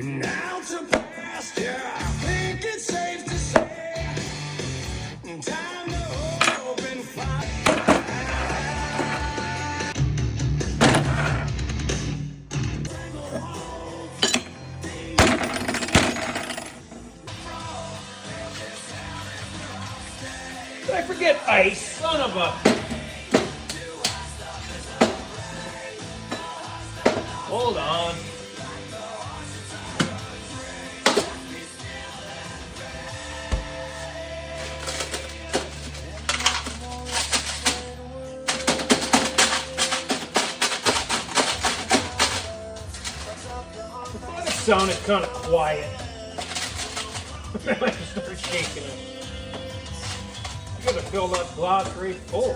Now to pasture, I think it's safe to say, time to open fire. Did I forget ice? Son of a... Hold on. I thought it sounded kind of quiet. I might start shaking it. I gotta fill that glass right full.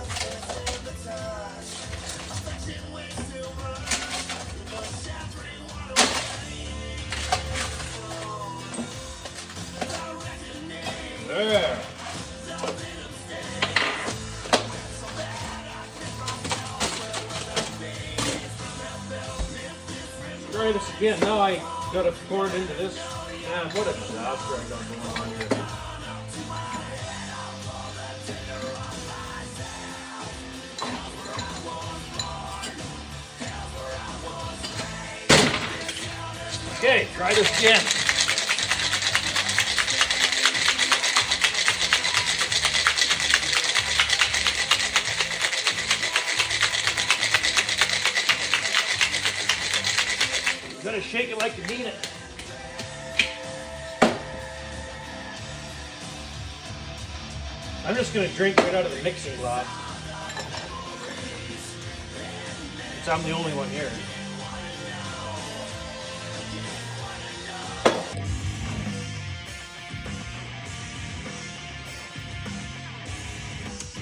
There. Try this again. Now I gotta pour it into this. Man, what a disaster I got going on here. Okay, try this again. You gotta shake it like you mean it. I'm just gonna drink right out of the mixing glass. Since I'm the only one here.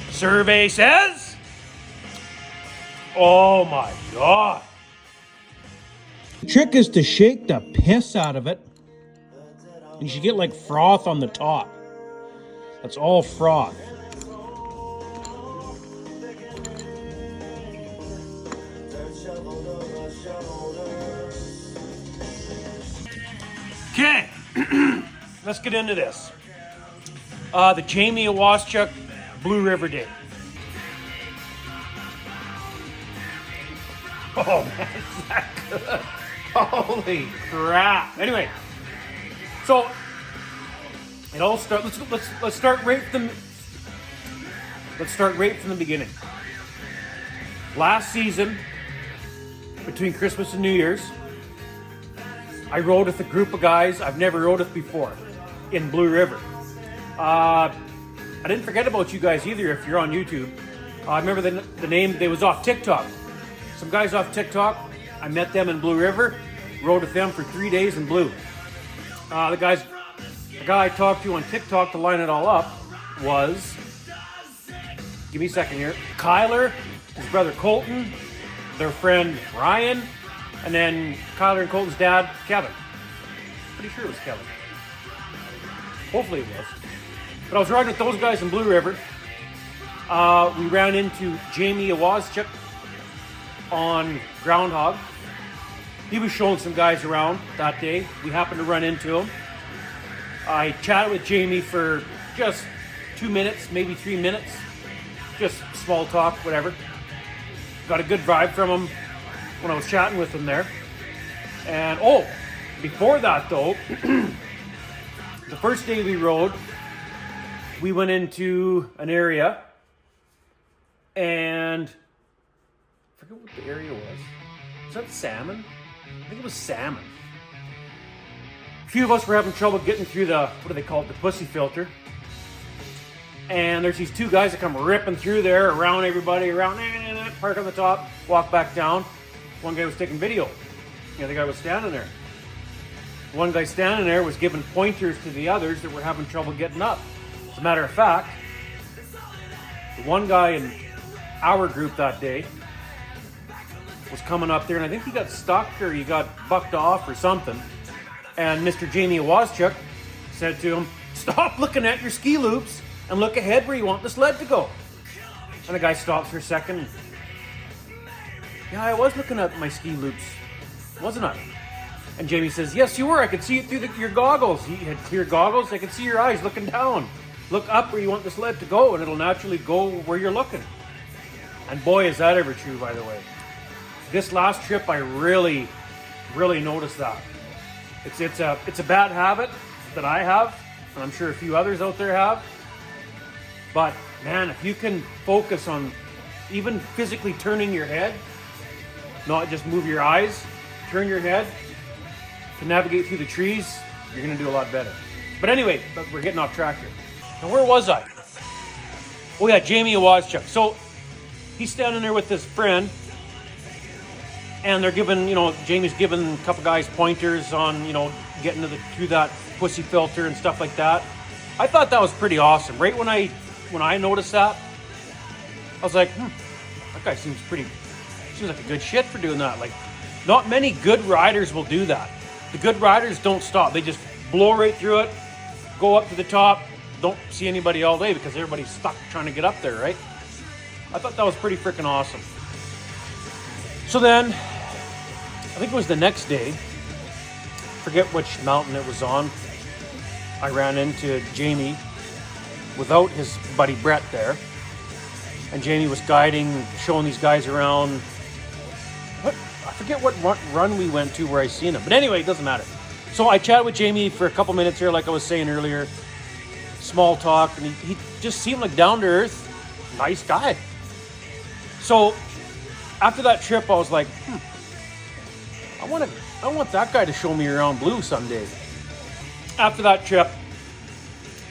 Survey says, oh my God. The trick is to shake the piss out of it. And you should get like froth on the top. That's all froth. Okay, let's get into this. The Jamie Iwaschuk Blue River Day. Oh man, is that good? Holy crap! Anyway, so it all starts. Let's start right from the beginning. Last season, between Christmas and New Year's, I rode with a group of guys I've never rode with before in Blue River. I didn't forget about you guys either if you're on YouTube. I remember the name, they was off TikTok. Some guys off TikTok, I met them in Blue River, rode with them for 3 days in Blue. The guy I talked to on TikTok to line it all up was, give me a second here, Kyler, his brother Colton, their friend Ryan, and then Kyler and Colton's dad, Kevin. Pretty sure it was Kevin. Hopefully it was. But I was riding with those guys in Blue River. We ran into Jamie Iwaschuk on Groundhog. He was showing some guys around that day. We happened to run into him. I chatted with Jamie for just 2 minutes, maybe 3 minutes. Just small talk, whatever. Got a good vibe from him when I was chatting with him there. And before that though, the first day we rode, we went into an area, and I forget what the area was. Was that salmon? I think it was salmon. A few of us were having trouble getting through the, what do they call it, the pussy filter. And there's these two guys that come ripping through there, around everybody, park on the top, walk back down. One guy was taking video. The other guy was standing there. One guy standing there was giving pointers to the others that were having trouble getting up. As a matter of fact, the one guy in our group that day was coming up there, and I think he got stuck or he got bucked off or something. And Mr. Jamie Iwaschuk said to him, "Stop looking at your ski loops and look ahead where you want the sled to go." And the guy stops for a second. "Yeah, I was looking at my ski loops, wasn't I?" And Jamie says, yes, you were. I could see it through your goggles. He had clear goggles. I could see your eyes looking down. Look up where you want the sled to go, and it'll naturally go where you're looking. And boy, is that ever true, by the way. This last trip, I really noticed that. It's a bad habit that I have, and I'm sure a few others out there have. But man, if you can focus on even physically turning your head, not just move your eyes, turn your head to navigate through the trees, you're gonna do a lot better. But anyway, we're getting off track here. Now where was I? Oh yeah, Jamie Iwaschuk. So he's standing there with his friend, and they're giving, Jamie's giving a couple guys pointers on, getting through that pussy filter and stuff like that. I thought that was pretty awesome. Right when I noticed that, I was like, that guy seems like a good shit for doing that. Like, not many good riders will do that. The good riders don't stop. They just blow right through it, go up to the top, don't see anybody all day because everybody's stuck trying to get up there, right? I thought that was pretty freaking awesome. So then, I think it was the next day, forget which mountain it was on, I ran into Jamie without his buddy Brett there. And Jamie was guiding, showing these guys around. I forget what run we went to where I seen him. But anyway, it doesn't matter. So I chatted with Jamie for a couple minutes here, like I was saying earlier. Small talk, and he just seemed like down to earth, nice guy. So after that trip, I was like, I want that guy to show me around Blue someday. After that trip,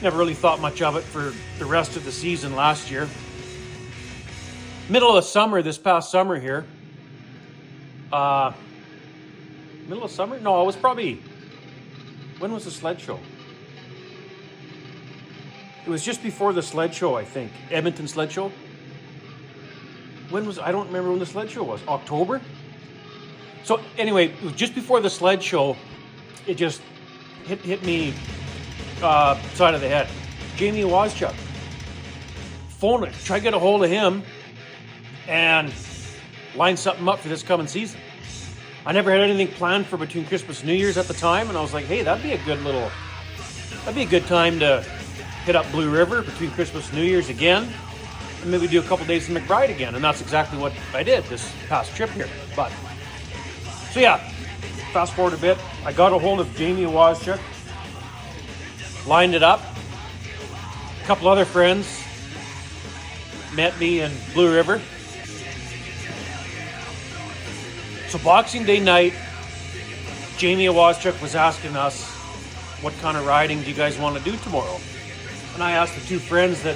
never really thought much of it for the rest of the season last year. Middle of the summer, this past summer here. Middle of summer? No, it was probably, when was the sled show? It was just before the sled show, I think. Edmonton sled show. I don't remember when the sled show was. October? So anyway, it was just before the sled show. It just hit me side of the head. Jamie Iwaschuk. Phone it. Try to get a hold of him and line something up for this coming season. I never had anything planned for between Christmas and New Year's at the time, and I was like, hey, that'd be a good time to hit up Blue River between Christmas and New Year's again, and maybe do a couple days in McBride again. And that's exactly what I did this past trip here. But so yeah, fast forward a bit, I got a hold of Jamie Iwaschuk, lined it up. A couple other friends met me in Blue River. So Boxing Day night, Jamie Iwaschuk was asking us, what kind of riding do you guys want to do tomorrow? And I asked the two friends that,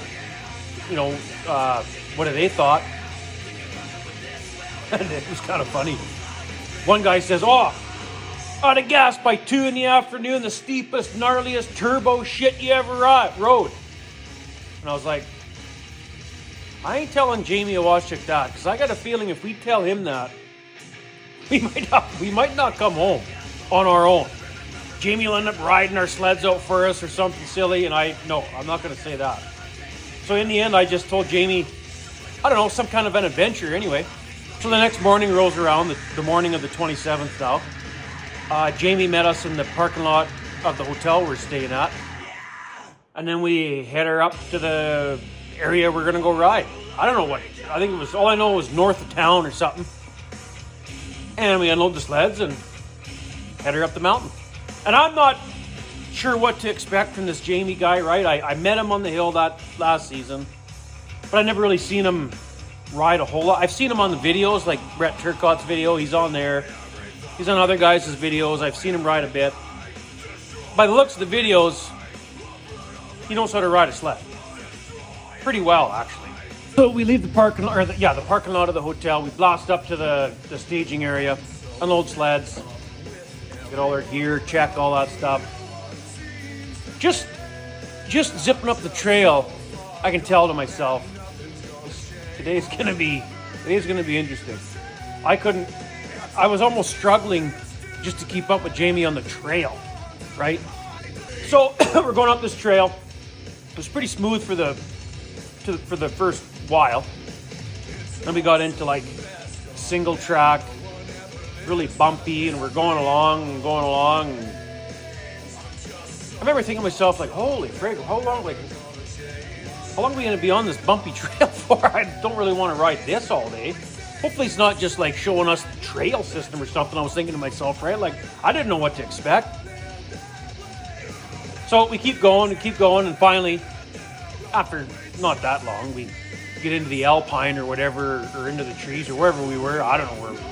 what they thought. And it was kind of funny. One guy says, out of gas by 2 p.m, the steepest, gnarliest turbo shit you ever rode. And I was like, I ain't telling Jamie Iwaschuk that, because I got a feeling if we tell him that, we might not come home on our own. Jamie will end up riding our sleds out for us or something silly, and I'm not going to say that. So in the end, I just told Jamie, I don't know, some kind of an adventure anyway. So the next morning rolls around, the morning of the 27th now. Jamie met us in the parking lot of the hotel we're staying at. And then we head her up to the area we're going to go ride. I don't know what, I think it was, all I know was north of town or something. And we unload the sleds and head her up the mountain. And I'm not sure what to expect from this Jamie guy, right? I met him on the hill that last season, but I never really seen him ride a whole lot. I've seen him on the videos, like Brett Turcotte's video. He's on there. He's on other guys' videos. I've seen him ride a bit. By the looks of the videos, he knows how to ride a sled. Pretty well, actually. So we leave the parking lot, the parking lot of the hotel. We blast up to the staging area, unload sleds, get all our gear, check all that stuff. Just zipping up the trail, I can tell to myself, today's gonna be interesting. I was almost struggling just to keep up with Jamie on the trail, right? So we're going up this trail. It was pretty smooth for the first while. Then we got into like single track, really bumpy, and we're going along and going along. And I remember thinking to myself, like, holy frig, how long are we going to be on this bumpy trail for? I don't really want to ride this all day. Hopefully it's not just like showing us the trail system or something. I was thinking to myself, right? Like, I didn't know what to expect. So we keep going, and finally, after not that long, we get into the alpine or whatever, or into the trees or wherever we were. I don't know where we were.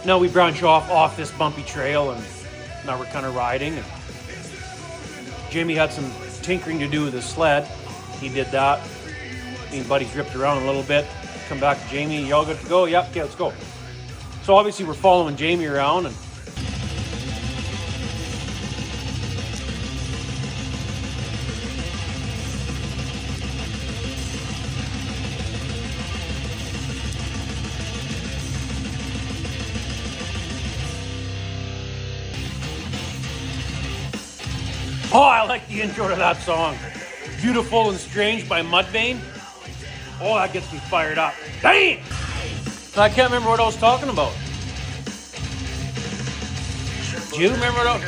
Now we branch off this bumpy trail, and now we're kind of riding. And Jamie had some tinkering to do with his sled. He did that. Me and buddies ripped around a little bit. Come back to Jamie. Y'all good to go? Yep. Okay, let's go. So obviously we're following Jamie around, and oh, I like the intro to that song. Beautiful and Strange by Mudvayne. Oh, that gets me fired up. Dang! I can't remember what I was talking about. Do you remember what I was...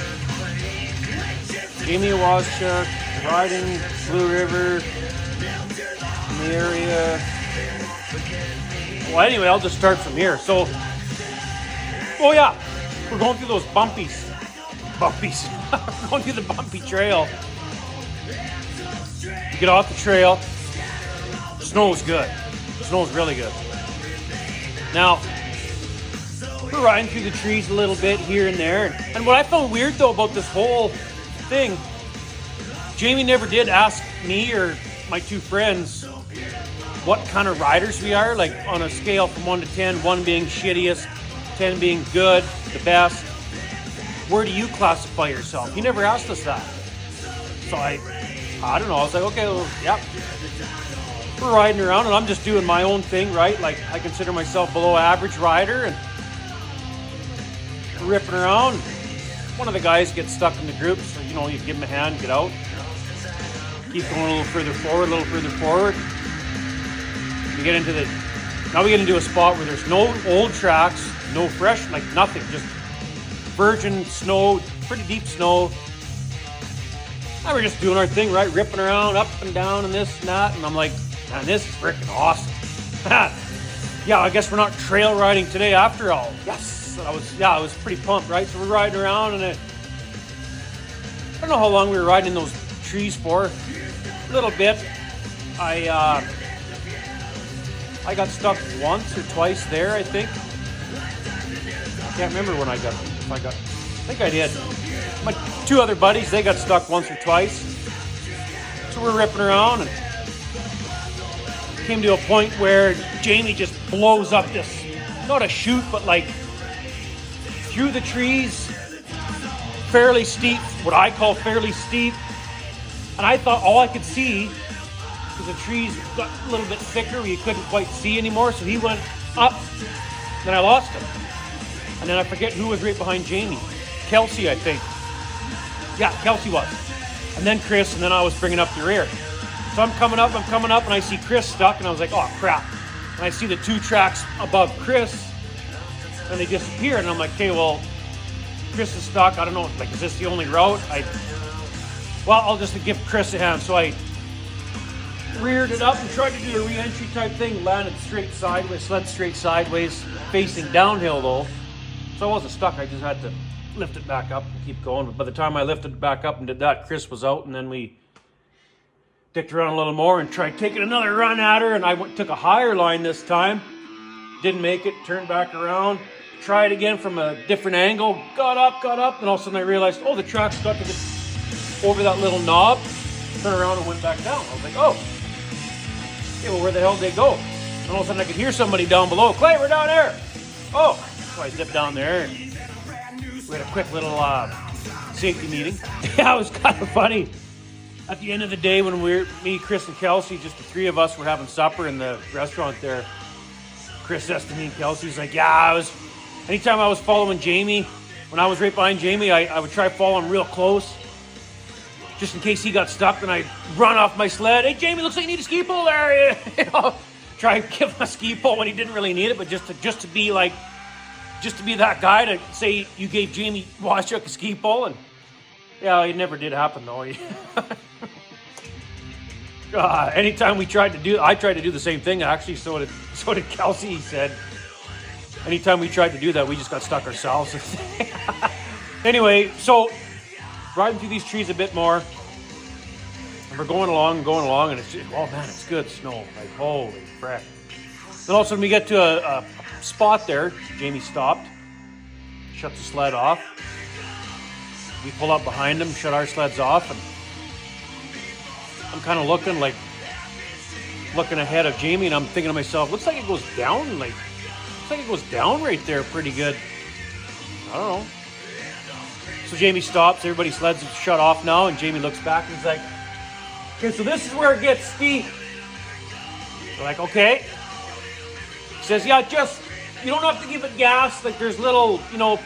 Jamie Iwaschuk, riding Blue River in the area. Well, anyway, I'll just start from here. So, oh yeah, we're going through those bumpies. We're going through the bumpy trail. We get off the trail. Snow is good. Snow is really good. Now, we're riding through the trees a little bit here and there. And what I found weird, though, about this whole thing, Jamie never did ask me or my two friends what kind of riders we are, like on a scale from 1 to 10, 1 being shittiest, 10 being good, the best. Where do you classify yourself? He never asked us that. So I don't know. I was like, okay, well, yep. We're riding around, and I'm just doing my own thing, right? Like, I consider myself below average rider, and we're ripping around. One of the guys gets stuck in the group, so, you know, you give him a hand, get out. Keep going a little further forward. We get into a spot where there's no old tracks, no fresh, like nothing, just virgin snow, pretty deep snow. And we're just doing our thing, right? Ripping around, up and down, and this and that. And I'm like, man, this is freaking awesome. Yeah, I guess we're not trail riding today after all. Yes. I was pretty pumped, right? So we're riding around, and I don't know how long we were riding in those trees for. A little bit. I got stuck once or twice there, I think. I can't remember when I think I did. My two other buddies, they got stuck once or twice. So we're ripping around, and came to a point where Jamie just blows up this, not a chute, but like through the trees, fairly steep, what I call fairly steep. And I thought all I could see, because the trees got a little bit thicker where you couldn't quite see anymore, so he went up, then I lost him. And then I forget who was right behind Jamie. Kelsey, I think. Yeah, Kelsey was. And then Chris, and then I was bringing up the rear. So I'm coming up, and I see Chris stuck, and I was like, oh, crap. And I see the two tracks above Chris, and they disappear. And I'm like, okay, well, Chris is stuck. I don't know, like, is this the only route? I'll just give Chris a hand. So I reared it up and tried to do a re-entry type thing, landed straight sideways, sled straight sideways, facing downhill, though. So I wasn't stuck. I just had to lift it back up and keep going. But by the time I lifted it back up and did that, Chris was out, and then we dicked around a little more and tried taking another run at her, and I took a higher line this time. Didn't make it, turned back around, tried again from a different angle, got up, and all of a sudden I realized, oh, the track's got to get over that little knob, turned around and went back down. I was like, oh, okay, well, where the hell did they go? And all of a sudden I could hear somebody down below, Clay, we're down there. Oh, so I zipped down there, and we had a quick little safety meeting. Yeah, it was kind of funny. At the end of the day, when me, Chris, and Kelsey, just the three of us were having supper in the restaurant there, Chris says to me and Kelsey, he's like, yeah, anytime I was following Jamie, when I was right behind Jamie, I would try to follow him real close, just in case he got stuck, then I'd run off my sled. Hey, Jamie, looks like you need a ski pole there. You know, try to give him a ski pole when he didn't really need it, but just to be like just to be that guy to say you gave Jamie Iwaschuk a ski pole, and yeah, it never did happen though. Anytime we tried to do, I tried to do the same thing actually. So did Kelsey. He said, anytime we tried to do that, we just got stuck ourselves. Anyway, so riding through these trees a bit more, and we're going along, and it's just, oh man, it's good snow. Like holy frick! Then all of a sudden we get to a spot there. Jamie stopped, shut the sled off. We pull up behind him, shut our sleds off, and I'm kind of looking ahead of Jamie, and I'm thinking to myself, looks like it goes down, looks like it goes down right there pretty good. I don't know. So Jamie stops, everybody's sleds are shut off now, and Jamie looks back and he's like, okay, so this is where it gets steep. We're like, okay. He says, yeah, just, you don't have to give it gas, like there's little,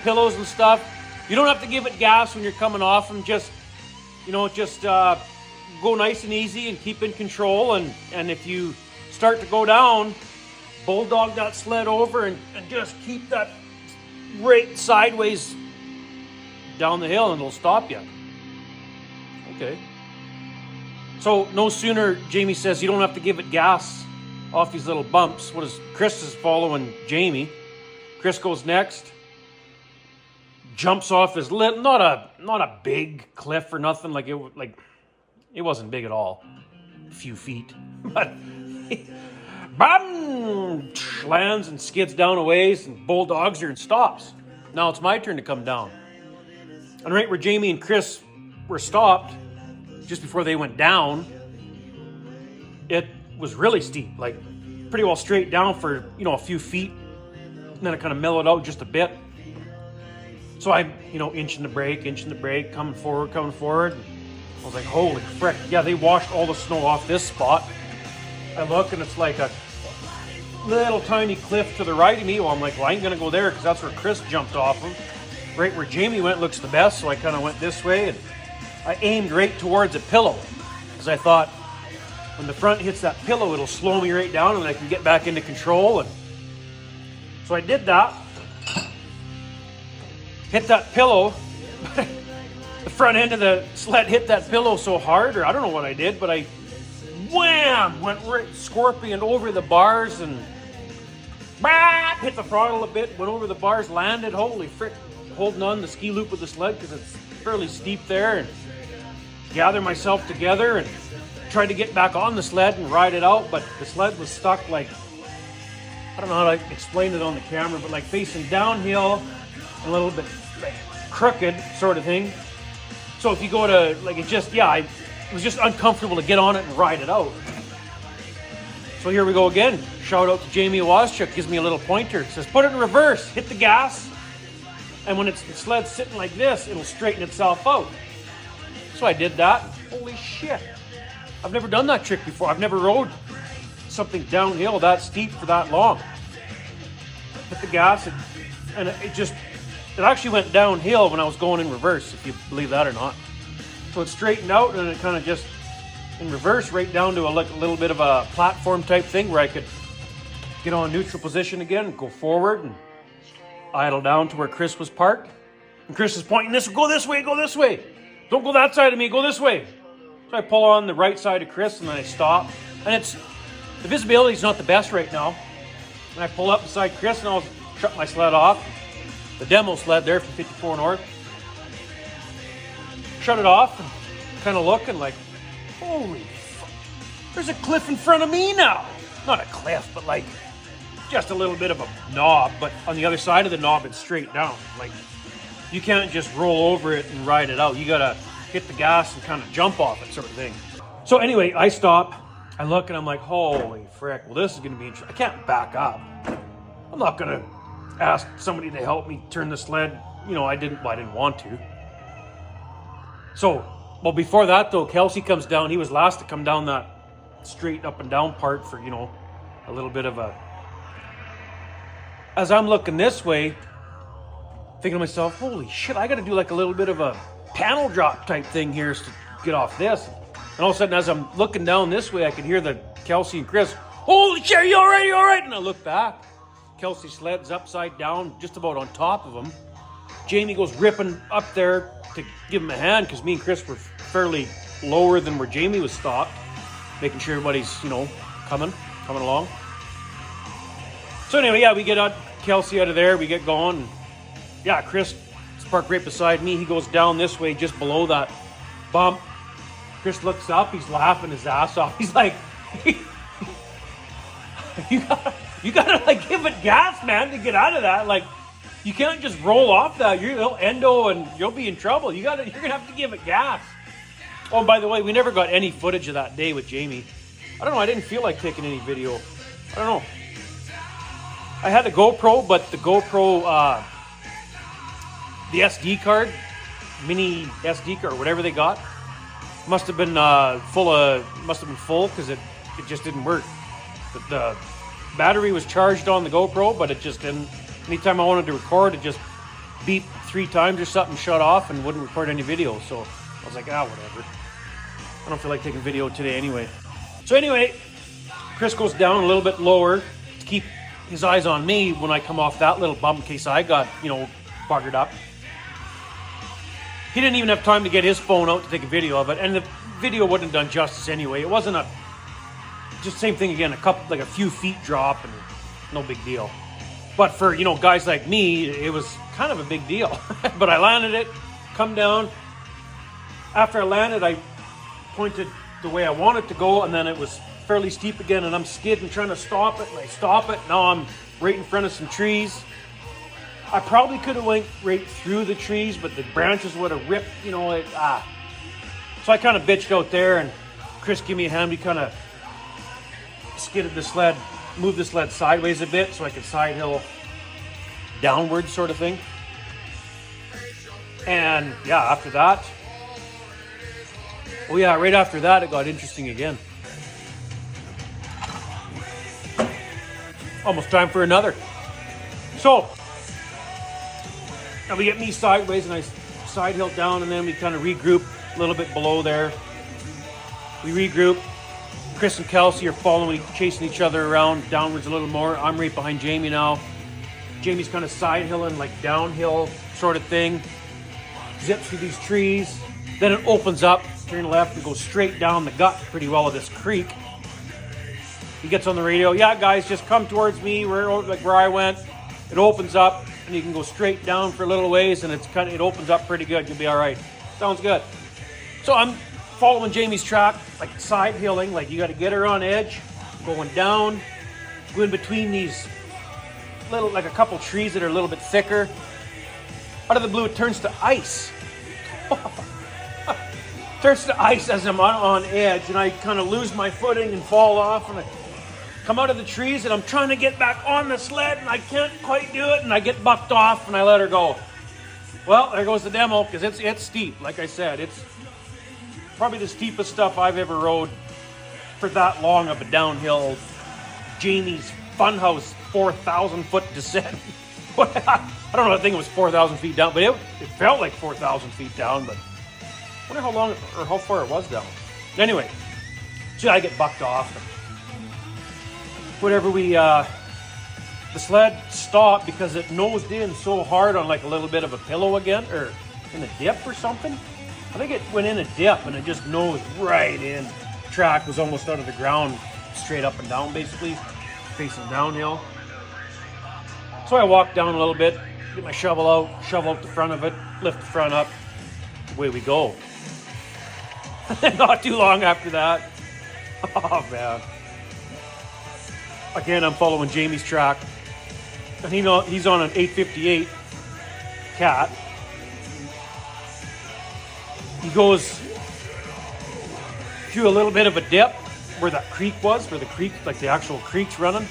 pillows and stuff. You don't have to give it gas when you're coming off them, just go nice and easy and keep in control, and if you start to go down, bulldog that sled over and just keep that right sideways down the hill and it'll stop you. Okay. So no sooner Jamie says you don't have to give it gas off these little bumps. Chris is following Jamie. Chris goes next. Jumps off his not a big cliff or nothing, it wasn't big at all. A few feet. But bam, lands and skids down a ways and bulldogs her and stops. Now it's my turn to come down. And right where Jamie and Chris were stopped, just before they went down, it was really steep, pretty well straight down for, a few feet. And then it kind of mellowed out just a bit. So I'm, inching the brake, coming forward. I was like, holy frick. Yeah, they washed all the snow off this spot. I look and it's like a little tiny cliff to the right of me. Well, I'm like, well, I ain't going to go there because that's where Chris jumped off of. Right where Jamie went looks the best, so I kind of went this way. And I aimed right towards a pillow because I thought when the front hits that pillow, it'll slow me right down and I can get back into control. And so I did that. Hit that pillow. The front end of the sled hit that pillow so hard, or I don't know what I did, but I wham, went right scorpion over the bars and hit the throttle a bit, went over the bars, landed, holy frick, holding on the ski loop of the sled because it's fairly steep there, and gather myself together and tried to get back on the sled and ride it out, but the sled was stuck I don't know how to explain it on the camera, but facing downhill, a little bit crooked sort of thing. So if you go to, it was just uncomfortable to get on it and ride it out. So here we go again. Shout out to Jamie Iwaschuk, gives me a little pointer. It says, put it in reverse, hit the gas, and when the sled's sitting like this, it'll straighten itself out. So I did that. Holy shit. I've never done that trick before. I've never rode something downhill that steep for that long. Hit the gas, and it actually went downhill when I was going in reverse, if you believe that or not. So it straightened out and it kind of just in reverse right down to a little bit of a platform type thing where I could get on neutral position again and go forward and idle down to where Chris was parked. And Chris is pointing this, go this way, go this way. Don't go that side of me, go this way. So I pull on the right side of Chris and then I stop. And the visibility is not the best right now. And I pull up beside Chris and I'll shut my sled off. The demo sled there from 54 North. Shut it off and kind of looking holy fuck, there's a cliff in front of me now. Not a cliff, but just a little bit of a knob, but on the other side of the knob, it's straight down. You can't just roll over it and ride it out. You gotta hit the gas and kind of jump off it sort of thing. So anyway, I stop, I look and I'm like, holy frick, well this is gonna be interesting. I can't back up. I'm not gonna ask somebody to help me turn the sled. I didn't want to. So, well, before that though, Kelsey comes down. He was last to come down that straight up and down part for, a little bit of a... As I'm looking this way, thinking to myself, holy shit, I got to do a little bit of a panel drop type thing here to get off this. And all of a sudden, as I'm looking down this way, I could hear the Kelsey and Chris, holy shit, you all right, you all right? And I look back. Kelsey sled's upside down, just about on top of him. Jamie goes ripping up there to give him a hand because me and Chris were fairly lower than where Jamie was stopped, making sure everybody's, you know, coming along. So anyway, yeah, we get Kelsey out of there, we get going. And yeah, Chris is parked right beside me. He goes down this way, just below that bump. Chris looks up, he's laughing his ass off. He's like, you gotta like give it gas, man, to get out of that. Like, you can't just roll off that. You'll endo and you'll be in trouble. You're gonna have to give it gas. Oh, by the way, we never got any footage of that day with Jamie. I don't know, I didn't feel like taking any video. I don't know. I had a GoPro, but the GoPro, the SD card, mini SD card, whatever they got, must have been full because it just didn't work. The battery was charged on the GoPro, but it just didn't. Anytime I wanted to record, it just beeped 3 times or something, shut off, and wouldn't record any video. So I was like, whatever. I don't feel like taking video today anyway. So anyway, Chris goes down a little bit lower to keep his eyes on me when I come off that little bump in case I got, you know, buggered up. He didn't even have time to get his phone out to take a video of it, and the video wouldn't have done justice anyway. It wasn't just same thing again, a few feet drop and no big deal. But for, you know, guys like me, it was kind of a big deal. But I landed it, come down. After I landed, I pointed the way I wanted to go, and then it was fairly steep again, and I'm skidding, trying to stop it, and I stop it. Now I'm right in front of some trees. I probably could have went right through the trees, but the branches would have ripped, you know, So I kind of bitched out there, and Chris gave me a hand. We kind of skidded the sled, moved the sled sideways a bit so I could side hill downward sort of thing. And yeah, after that, right after that, it got interesting again. Almost time for another. So, now we get me sideways and I side hill down, and then we kind of regroup a little bit below there. We regroup. Chris and Kelsey are following, chasing each other around downwards a little more. I'm right behind Jamie now. Jamie's kind of side hilling, like downhill sort of thing. Zips through these trees. Then it opens up, turn left and goes straight down the gut pretty well of this creek. He gets on the radio. Yeah, guys, just come towards me where I went. It opens up and you can go straight down for a little ways, and it opens up pretty good. You'll be all right. Sounds good. So I'm following Jamie's track, like side hilling, like you got to get her on edge, going down, go in between these little, like a couple trees that are a little bit thicker. Out of the blue, it turns to ice. Turns to ice as I'm on edge, and I kind of lose my footing and fall off, and I come out of the trees, and I'm trying to get back on the sled, and I can't quite do it, and I get bucked off, and I let her go. Well, there goes the demo, because it's steep. Like I said, it's probably the steepest stuff I've ever rode for that long of a downhill. Jamie's Funhouse 4,000 foot descent. I don't know, I think it was 4,000 feet down, but it felt like 4,000 feet down, but I wonder how long or how far it was down. Anyway, so I get bucked off. Whatever, the sled stopped because it nosed in so hard on like a little bit of a pillow again, or in a dip or something. I think it went in a dip and it just nosed right in. The track was almost out of the ground, straight up and down basically, facing downhill. So I walked down a little bit, get my shovel out the front of it, lift the front up, away we go. Not too long after that, oh man. Again, I'm following Jamie's track, and he's on an 858 Cat. He goes through a little bit of a dip where that creek was, like the actual creek's running.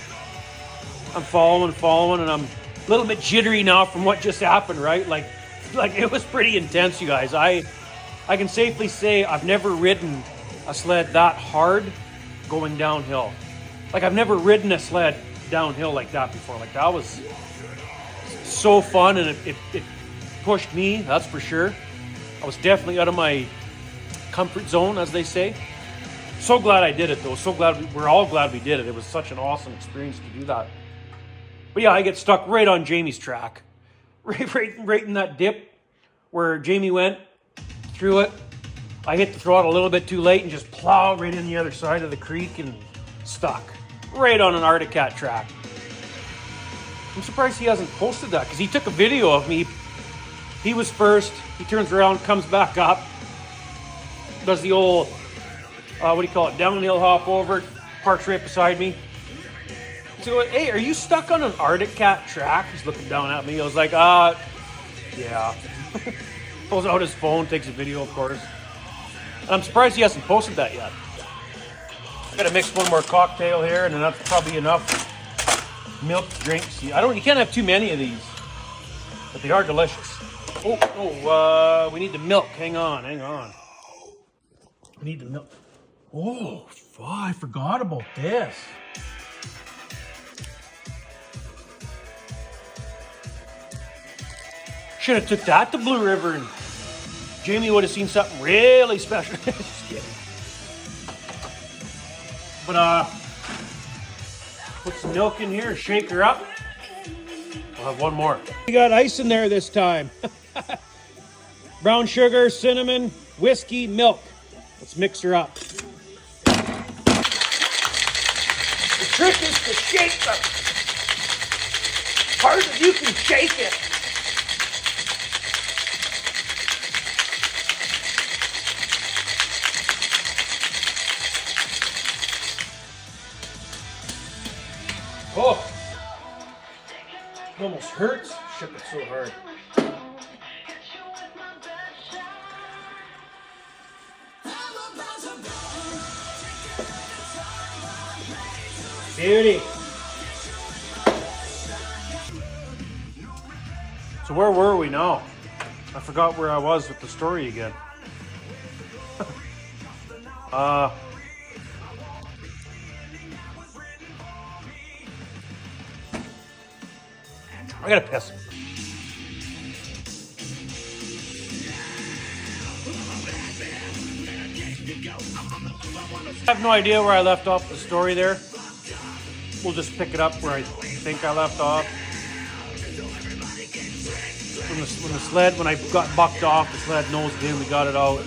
I'm following, and I'm a little bit jittery now from what just happened, right? Like it was pretty intense, you guys. I can safely say I've never ridden a sled that hard going downhill. Like, I've never ridden a sled downhill like that before. Like, that was so fun, and it pushed me, that's for sure. I was definitely out of my comfort zone, as they say. So glad I did it, though. So glad we're all glad we did it. It was such an awesome experience to do that. But yeah, I get stuck right on Jamie's track. Right in that dip where Jamie went through it. I hit the throttle a little bit too late and just plowed right in the other side of the creek and stuck. Right on an Arctic Cat track. I'm surprised he hasn't posted that because he took a video of me. He was first. He turns around, comes back up, does the old, what do you call it, downhill hop over, parks right beside me. So, hey, are you stuck on an Arctic Cat track? He's looking down at me. I was like, yeah. Pulls out his phone, takes a video, of course. And I'm surprised he hasn't posted that yet. I gotta mix one more cocktail here, and then that's probably enough milk to drink. See, you can't have too many of these, but they are delicious. We need the milk. Hang on. We need the milk. Oh, I forgot about this. Should have took that to Blue River and Jamie would have seen something really special. Just kidding. But put some milk in here, shake her up. We'll have one more. We got ice in there this time. Brown sugar, cinnamon, whiskey, milk. Let's mix her up. The trick is to shake them. Hard as you can shake it. Oh, it almost hurts. Shit, it's so hard. Beauty. So where were we now? I forgot where I was with the story again. I gotta piss. I have no idea where I left off the story there. We'll just pick it up where I think I left off. When I got bucked off, the sled nosed in, we got it out.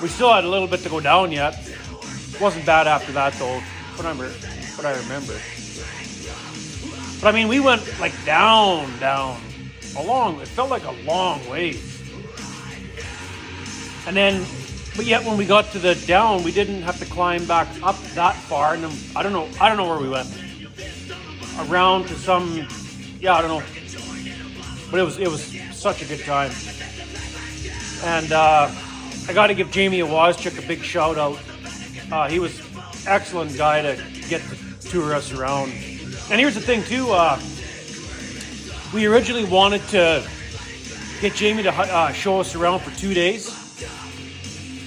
We still had a little bit to go down yet. Wasn't bad after that though, what I remember. But I mean, we went like down, it felt like a long way. And then, but yet when we got to the down, we didn't have to climb back up that far. And then, I don't know where we went. Around to some, I don't know. But it was such a good time. And I got to give Jamie Iwaschuk a big shout out. He was an excellent guy to get to tour us around. And here's the thing too, we originally wanted to get Jamie to show us around for 2 days.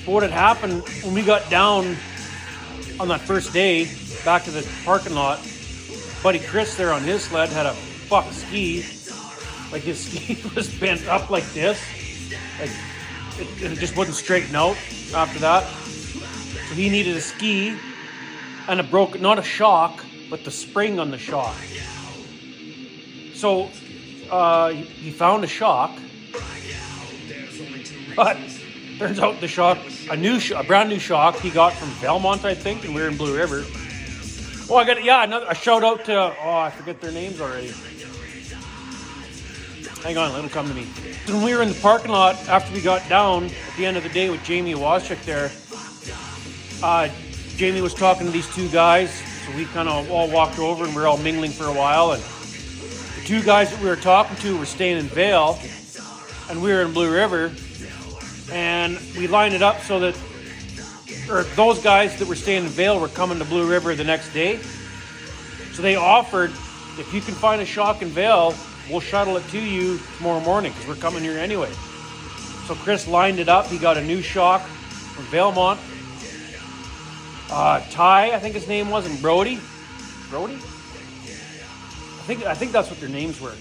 But what had happened when we got down on that first day, back to the parking lot, buddy Chris there on his sled had a fuck ski. Like his ski was bent up like this. Like it just wouldn't straighten out after that. So he needed a ski and not a shock, but the spring on the shock. So he found a shock, but turns out the shock, a brand new shock he got from Belmont, I think, and we were in Blue River. Oh, I got a shout out to I forget their names already. Hang on, let them come to me. When we were in the parking lot after we got down at the end of the day with Jamie Iwaschuk there, Jamie was talking to these two guys. So we kind of all walked over and we were all mingling for a while. And the two guys that we were talking to were staying in Vail, and we were in Blue River. And we lined it up so that, those guys that were staying in Vail were coming to Blue River the next day. So they offered, if you can find a shock in Vail, we'll shuttle it to you tomorrow morning because we're coming here anyway. So Chris lined it up. He got a new shock from Valemont. Ty, I think his name was, and Brody. I think that's what their names were.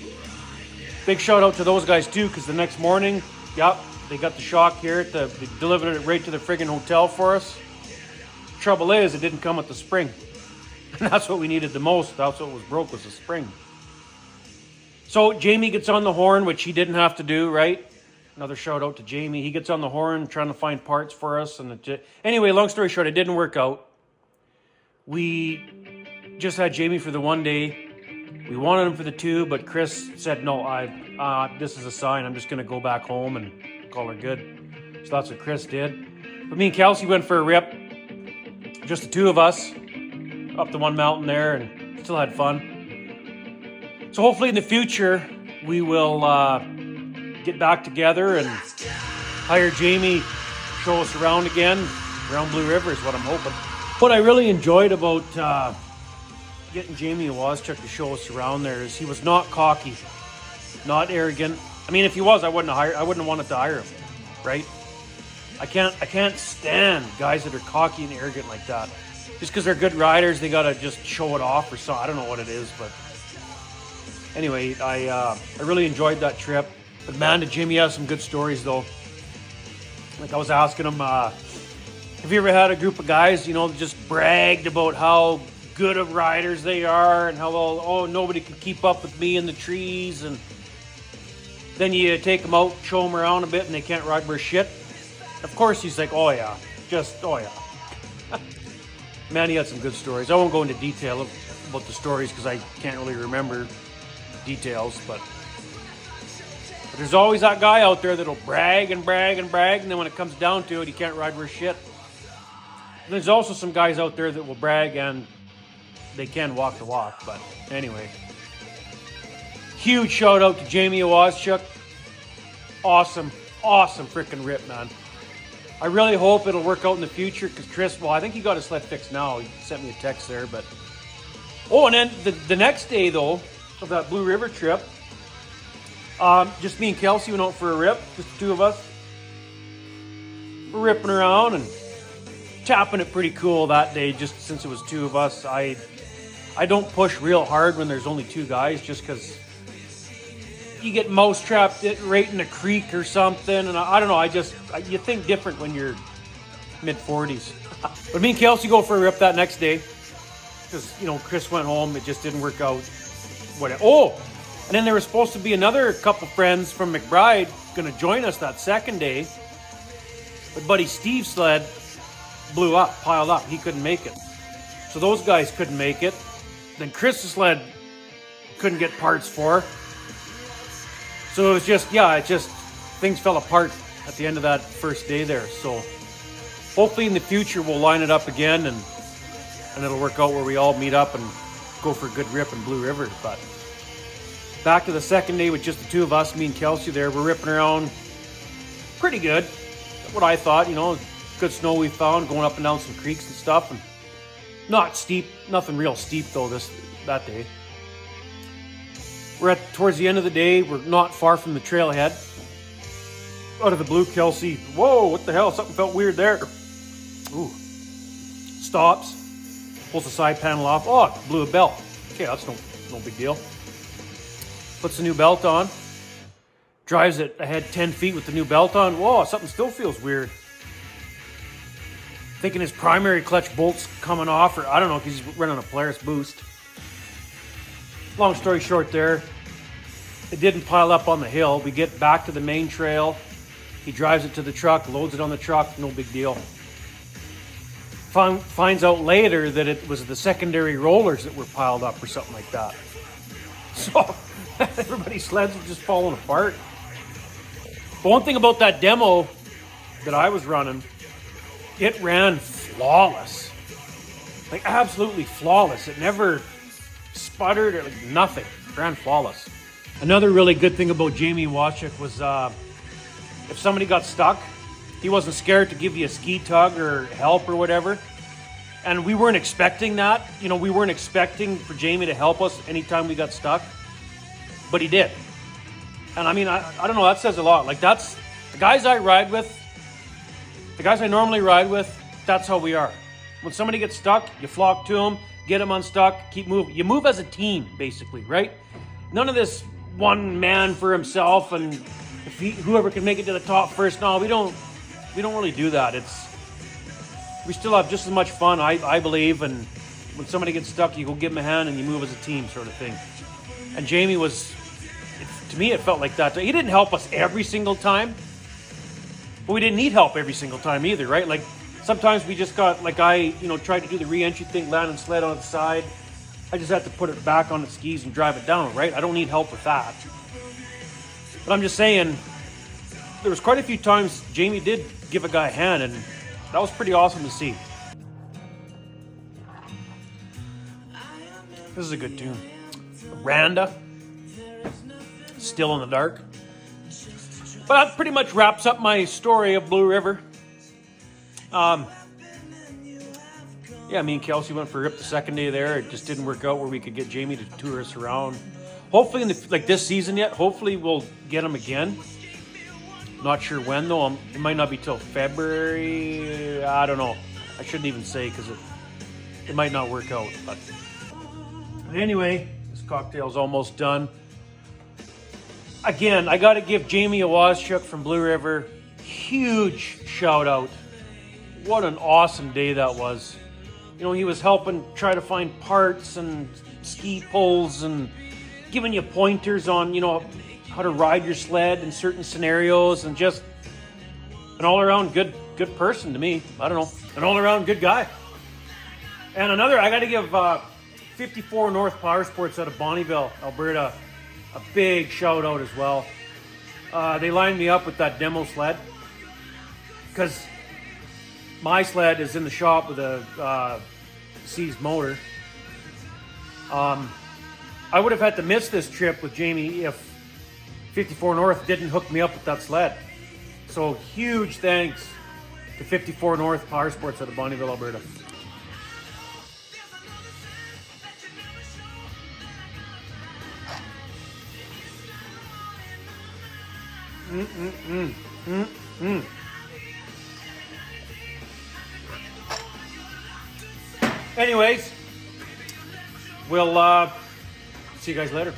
Big shout out to those guys too, because the next morning, they got the shock here. They delivered it right to the friggin' hotel for us. Trouble is, it didn't come with the spring. And that's what we needed the most. That's what was broke, was the spring. So Jamie gets on the horn, which he didn't have to do, right? Another shout out to Jamie. He gets on the horn trying to find parts for us. Anyway, long story short, it didn't work out. We just had Jamie for the one day. We wanted him for the two, but Chris said, no, this is a sign. I'm just going to go back home and call her good. So that's what Chris did. But me and Kelsey went for a rip. Just the two of us up the one mountain there and still had fun. So hopefully in the future, we will get back together and hire Jamie, show us around again. Around Blue River is what I'm hoping. What I really enjoyed about getting Jamie Iwaschuk to show us around there is he was not cocky, not arrogant. I mean, if he was, I wouldn't have wanted to hire him, right? I can't stand guys that are cocky and arrogant like that. Just because they're good riders, they gotta just show it off or so. I don't know what it is, but anyway, I really enjoyed that trip. But man, did Jimmy have some good stories though. Like I was asking him, have you ever had a group of guys, just bragged about how good of riders they are and how, nobody can keep up with me in the trees, and then you take them out, show them around a bit, and they can't ride worth shit? Of course he's like, oh yeah. Man, he had some good stories. I won't go into detail about the stories because I can't really remember details, but there's always that guy out there that'll brag and brag and brag, and then when it comes down to it, he can't ride worth shit. And there's also some guys out there that will brag and they can walk the walk, but anyway. Huge shout out to Jamie Iwaschuk. Awesome freaking rip, man. I really hope it'll work out in the future because Chris, I think he got his sled fixed now. He sent me a text there, but... Oh, and then the next day, though, of that Blue River trip, just me and Kelsey went out for a rip, just the two of us. We're ripping around and tapping it pretty cool that day, just since it was two of us. I don't push real hard when there's only two guys, just because you get mouse trapped right in a creek or something, and I don't know, you think different when you're mid-40s. But me and Kelsey go for a rip that next day, because, Chris went home, it just didn't work out. And then there was supposed to be another couple friends from McBride going to join us that second day, but buddy Steve's sled blew up, piled up, he couldn't make it. So those guys couldn't make it. Then Chris's sled couldn't get parts for. So it was things fell apart at the end of that first day there. So hopefully in the future we'll line it up again and it'll work out where we all meet up and go for a good rip in Blue River. But back to the second day with just the two of us, me and Kelsey there, we're ripping around pretty good. What I thought, good snow we found, going up and down some creeks and stuff, and not steep, nothing real steep though that day. We're towards the end of the day. We're not far from the trailhead. Out of the blue, Kelsey, whoa, what the hell? Something felt weird there. Ooh. Stops, pulls the side panel off. Oh, blew a belt. Okay, that's no big deal. Puts the new belt on. Drives it ahead 10 feet with the new belt on. Whoa, something still feels weird. Thinking his primary clutch bolt's coming off, or I don't know, because he's running a Polaris boost. Long story short there, it didn't pile up on the hill. We get back to the main trail. He drives it to the truck, loads it on the truck, no big deal. Finds out later that it was the secondary rollers that were piled up or something like that. So everybody's sleds were just falling apart. But one thing about that demo that I was running, it ran flawless. Like absolutely flawless. It never sputtered or nothing. It ran flawless. Another really good thing about Jamie Iwaschuk was if somebody got stuck, he wasn't scared to give you a ski tug or help or whatever. And we weren't expecting that. We weren't expecting for Jamie to help us anytime we got stuck. But he did. And I mean, I don't know, that says a lot. Like that's, the guys I ride with, the guys I normally ride with, that's how we are. When somebody gets stuck, you flock to them, get them unstuck, keep moving. You move as a team, basically, right? None of this one man for himself and whoever can make it to the top first. No, we don't really do that. We still have just as much fun, I believe, and when somebody gets stuck, you go give them a hand and you move as a team sort of thing. And Jamie was me, it felt like that. He didn't help us every single time, but we didn't need help every single time either, right? Like sometimes we just got, like I, tried to do the re-entry thing, land and sled on the side. I just had to put it back on the skis and drive it down, right? I don't need help with that. But I'm just saying, there was quite a few times Jamie did give a guy a hand, and that was pretty awesome to see. This is a good tune. Randa, Still in the Dark. But that pretty much wraps up my story of Blue River. Yeah, me and Kelsey went for a rip the second day there. It just didn't work out where we could get Jamie to tour us around. Hopefully, this season yet, hopefully we'll get him again. Not sure when though. It might not be till February. I don't know. I shouldn't even say because it might not work out. But anyway, this cocktail's almost done. Again, I got to give Jamie Iwaschuk from Blue River huge shout out. What an awesome day that was. He was helping try to find parts and ski poles and giving you pointers on, how to ride your sled in certain scenarios, and just an all-around good person to me. I don't know, an all-around good guy. And I got to give 54 North Powersports out of Bonnyville, Alberta, a big shout out as well. They lined me up with that demo sled because my sled is in the shop with a seized motor. I would have had to miss this trip with Jamie if 54 North didn't hook me up with that sled. So huge thanks to 54 North Powersports out of Bonnyville, Alberta. Anyways, we'll see you guys later.